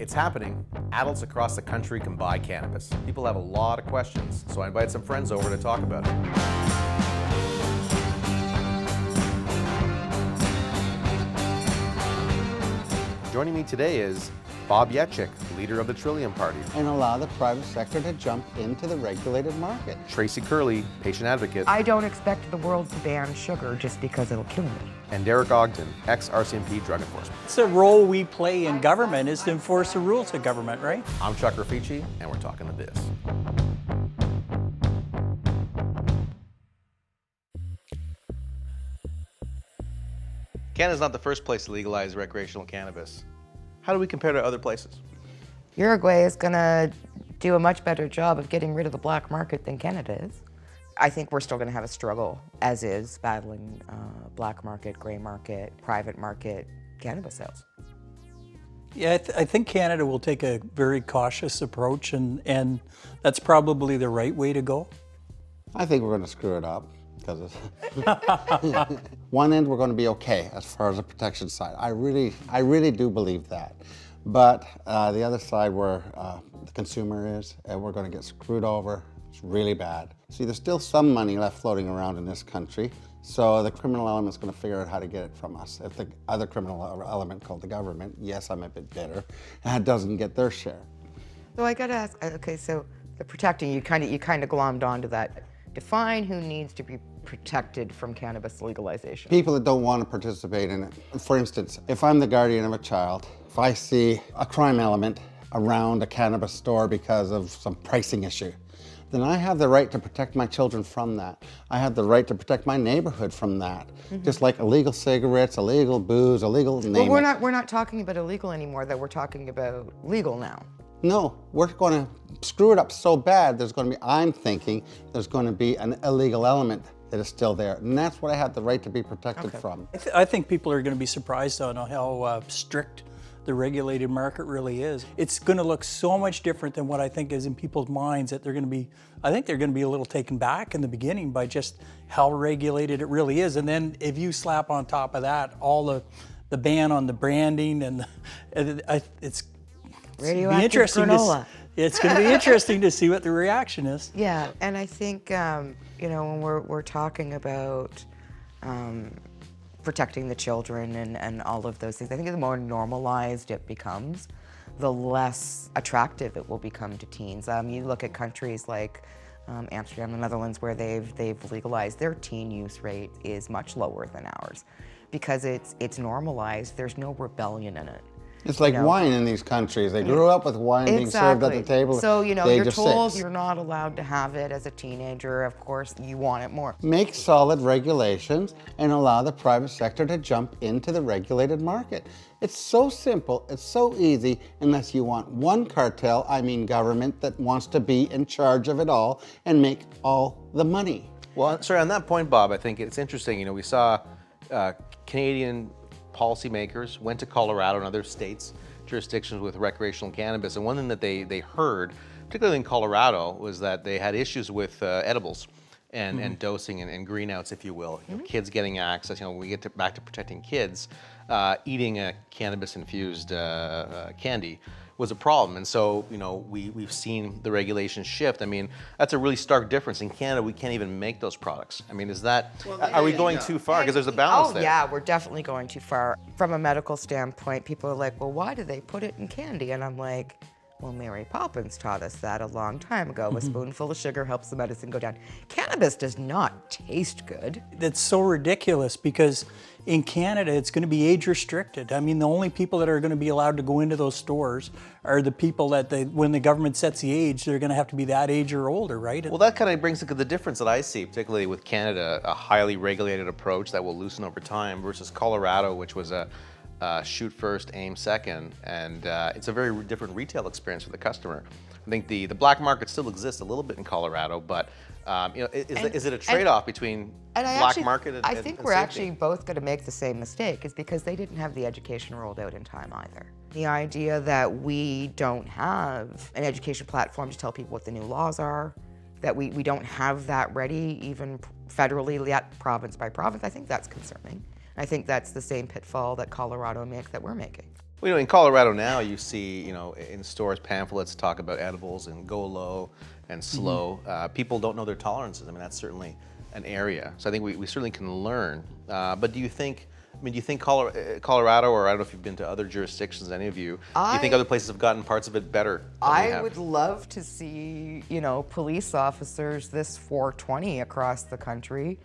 It's happening. Adults across the country can buy cannabis. People have a lot of questions, so I invited some friends over to talk about it. Joining me today is Bob Yaciuk, leader of the Trillium Party. And allow the private sector to jump into the regulated market. Tracy Curley, patient advocate. I don't expect the world to ban sugar just because it'll kill me. And Derek Ogden, ex-RCMP drug enforcement. It's the role we play in government is to enforce the rules of government, right? I'm Chuck Rifici, and we're talking the biz. Canada's not the first place to legalize recreational cannabis. How do we compare to other places? Uruguay is going to do a much better job of getting rid of the black market than Canada is. I think we're still going to have a struggle, as is, battling black market, gray market, private market cannabis sales. Yeah, I think Canada will take a very cautious approach, and that's probably the right way to go. I think we're going to screw it up. Because one end we're going to be okay as far as the protection side. I really do believe that. But the other side where the consumer is, and we're going to get screwed over. It's really bad. See, there's still some money left floating around in this country, so the criminal element's going to figure out how to get it from us. If the other criminal element called the government, yes, I'm a bit bitter, doesn't get their share. So I got to ask, okay, so the protecting, you kind of glommed onto that. Define who needs to be protected from cannabis legalization. People that don't want to participate in it. For instance, if I'm the guardian of a child, if I see a crime element around a cannabis store because of some pricing issue, then I have the right to protect my children from that. I have the right to protect my neighborhood from that. Just like illegal cigarettes, illegal booze, illegal name Well, we're not talking about illegal anymore, though. We're talking about legal now. No, we're going to screw it up so bad, I'm thinking there's going to be an illegal element that is still there. And that's what I have the right to be protected from. I think people are going to be surprised on how strict the regulated market really is. It's going to look so much different than what I think is in people's minds, that I think they're going to be a little taken back in the beginning by just how regulated it really is. And then if you slap on top of that all the ban on the branding and it's radioactive granola. It's going to be interesting to see what the reaction is. Yeah, and I think you know, when we're talking about protecting the children and all of those things, I think the more normalized it becomes, the less attractive it will become to teens. You look at countries like Amsterdam, the Netherlands, where they've legalized, their teen use rate is much lower than ours because it's normalized. There's no rebellion in it. It's like wine in these countries. They grew up with wine being served at the table. So, at you know, the you're age of told 6. you're not allowed to have it as a teenager. Of course, you want it more. Make solid regulations and allow the private sector to jump into the regulated market. It's so simple, it's so easy, unless you want one cartel, I mean government, that wants to be in charge of it all and make all the money. Well, sorry, on that point, Bob, I think it's interesting. You know, we saw Canadian policymakers went to Colorado and other states, jurisdictions with recreational cannabis, and one thing that they heard, particularly in Colorado, was that they had issues with edibles and dosing and greenouts, if you will. You know, kids getting access. You know, when we get back to protecting kids, eating a cannabis-infused candy was a problem. And so, you know, we've seen the regulations shift. I mean, that's a really stark difference. In Canada, we can't even make those products. I mean, is that, are we going too far? Because there's a balance there. Oh yeah, we're definitely going too far. From a medical standpoint, people are like, well, why do they put it in candy? And I'm like, well, Mary Poppins taught us that a long time ago. A spoonful of sugar helps the medicine go down. Cannabis does not taste good. That's so ridiculous because in Canada, it's going to be age restricted. I mean, the only people that are going to be allowed to go into those stores are the people that when the government sets the age, they're going to have to be that age or older, right? Well, that kind of brings the difference that I see, particularly with Canada, a highly regulated approach that will loosen over time versus Colorado, which was a shoot first, aim second, and it's a very different retail experience for the customer. I think the black market still exists a little bit in Colorado, but you know, is it a trade-off between black market and I think and we're safety? actually both going to make the same mistake, is because they didn't have the education rolled out in time either. The idea that we don't have an education platform to tell people what the new laws are, that we don't have that ready, even federally, yet province by province, I think that's concerning. I think that's the same pitfall that Colorado makes that we're making. Well, you know, in Colorado now, you see, you know, in stores pamphlets talk about edibles and go low and slow. People don't know their tolerances. I mean, that's certainly an area. So I think we certainly can learn. But do you think, I mean, do you think Colorado, or I don't know if you've been to other jurisdictions, any of you, do you think other places have gotten parts of it better than we have? I would love to see, you know, police officers this 420 across the country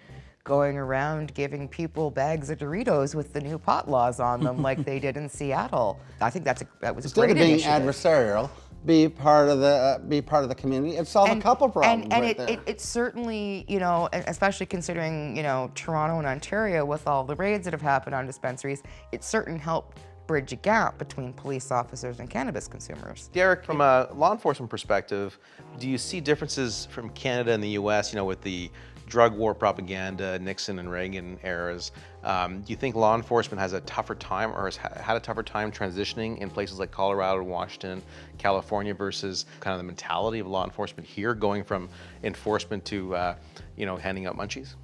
going around giving people bags of Doritos with the new pot laws on them like they did in Seattle. I think that was a great initiative. Instead of being adversarial, be part of the community and solve a couple problems and it certainly, you know, especially considering, you know, Toronto and Ontario with all the raids that have happened on dispensaries, it certainly helped bridge a gap between police officers and cannabis consumers. Derek, from a law enforcement perspective, do you see differences from Canada and the US, you know, with the drug war propaganda, Nixon and Reagan eras? Do you think law enforcement has a tougher time, or has had a tougher time transitioning in places like Colorado, Washington, California, versus kind of the mentality of law enforcement here, going from enforcement to, you know, handing out munchies?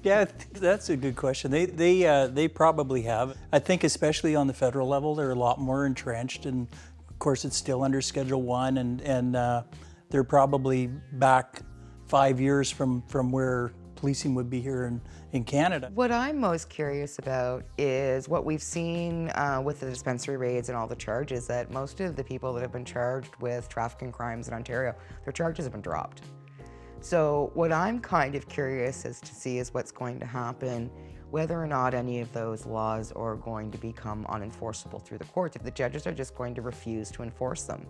Yeah, that's a good question. They probably have. I think especially on the federal level, they're a lot more entrenched, and of course it's still under Schedule 1, and they're probably back 5 years from where policing would be here in Canada. What I'm most curious about is what we've seen with the dispensary raids and all the charges, that most of the people that have been charged with trafficking crimes in Ontario, their charges have been dropped. So what I'm kind of curious as to see is what's going to happen, whether or not any of those laws are going to become unenforceable through the courts, if the judges are just going to refuse to enforce them.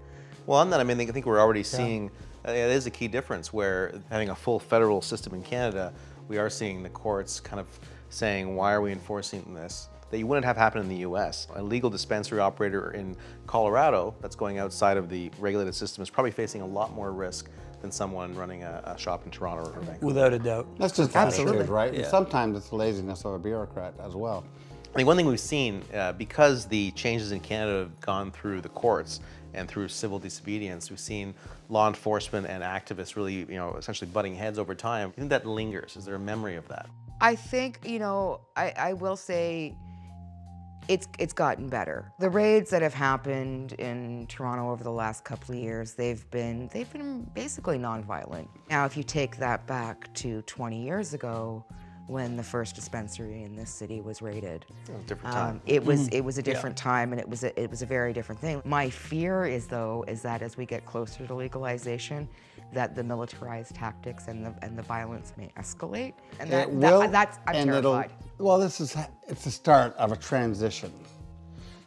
Well, on that, I mean, I think we're already seeing, it is a key difference where having a full federal system in Canada, we are seeing the courts kind of saying, why are we enforcing this? That you wouldn't have happen in the US. A legal dispensary operator in Colorado that's going outside of the regulated system is probably facing a lot more risk than someone running a shop in Toronto or Vancouver. Without a doubt. That's just Absolutely. attitude, right? Yeah. And sometimes it's the laziness of a bureaucrat as well. I think one thing we've seen, because the changes in Canada have gone through the courts and through civil disobedience, we've seen law enforcement and activists really, you know, essentially butting heads over time. I think that lingers. Is there a memory of that? I think, you know, I will say it's gotten better. The raids that have happened in Toronto over the last couple of years, they've been basically nonviolent. Now, if you take that back to 20 years ago, when the first dispensary in this city was raided, It was a different time. it was a different time, and it was a very different thing. My fear is that as we get closer to legalization, that the militarized tactics and the violence may escalate, and I'm terrified. Well, it's the start of a transition.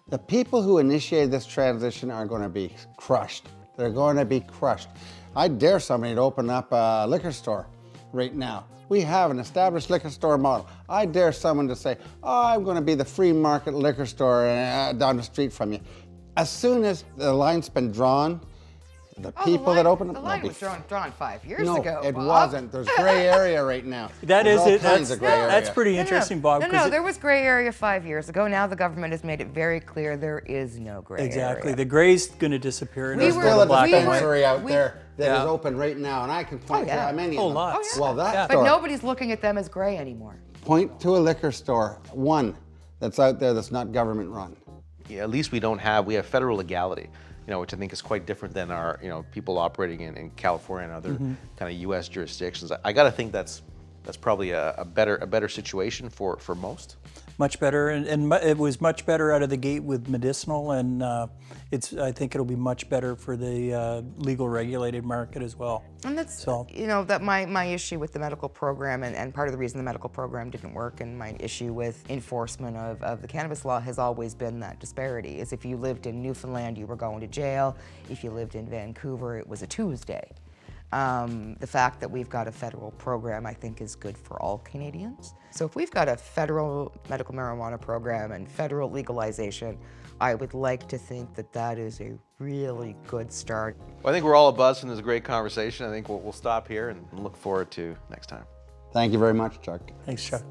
The people who initiated this transition are going to be crushed. They're going to be crushed. I dare somebody to open up a liquor store right now. We have an established liquor store model. I dare someone to say, oh, I'm going to be the free market liquor store down the street from you. As soon as the line's been drawn, the people that open the line was drawn 5 years no, ago. it Bob. wasn't. There's gray area right now. There's all kinds of gray area. That's pretty interesting, Bob. No, there was gray area 5 years ago. Now the government has made it very clear there is no gray Exactly. area. The gray's going to disappear. And There's there's still a black and white. dispensary out there that is open right now, and I can point to many of them. lots. Well, that But store, nobody's looking at them as gray anymore. point to a liquor store, one that's out there that's not government run. Yeah, at least we have federal legality, you know, which I think is quite different than our, you know, people operating in California and other kind of U.S. jurisdictions. I got to think that's probably a better situation for most. Much better, and it was much better out of the gate with medicinal, and I think it'll be much better for the legal regulated market as well. And that's, you know, that my issue with the medical program, and part of the reason the medical program didn't work, and my issue with enforcement of the cannabis law has always been that disparity, is if you lived in Newfoundland, you were going to jail. If you lived in Vancouver, it was a Tuesday. The fact that we've got a federal program, I think, is good for all Canadians. So if we've got a federal medical marijuana program and federal legalization, I would like to think that that is a really good start. Well, I think we're all abuzz from this great conversation. I think we'll stop here and look forward to next time. Thank you very much, Chuck. Thanks, Chuck.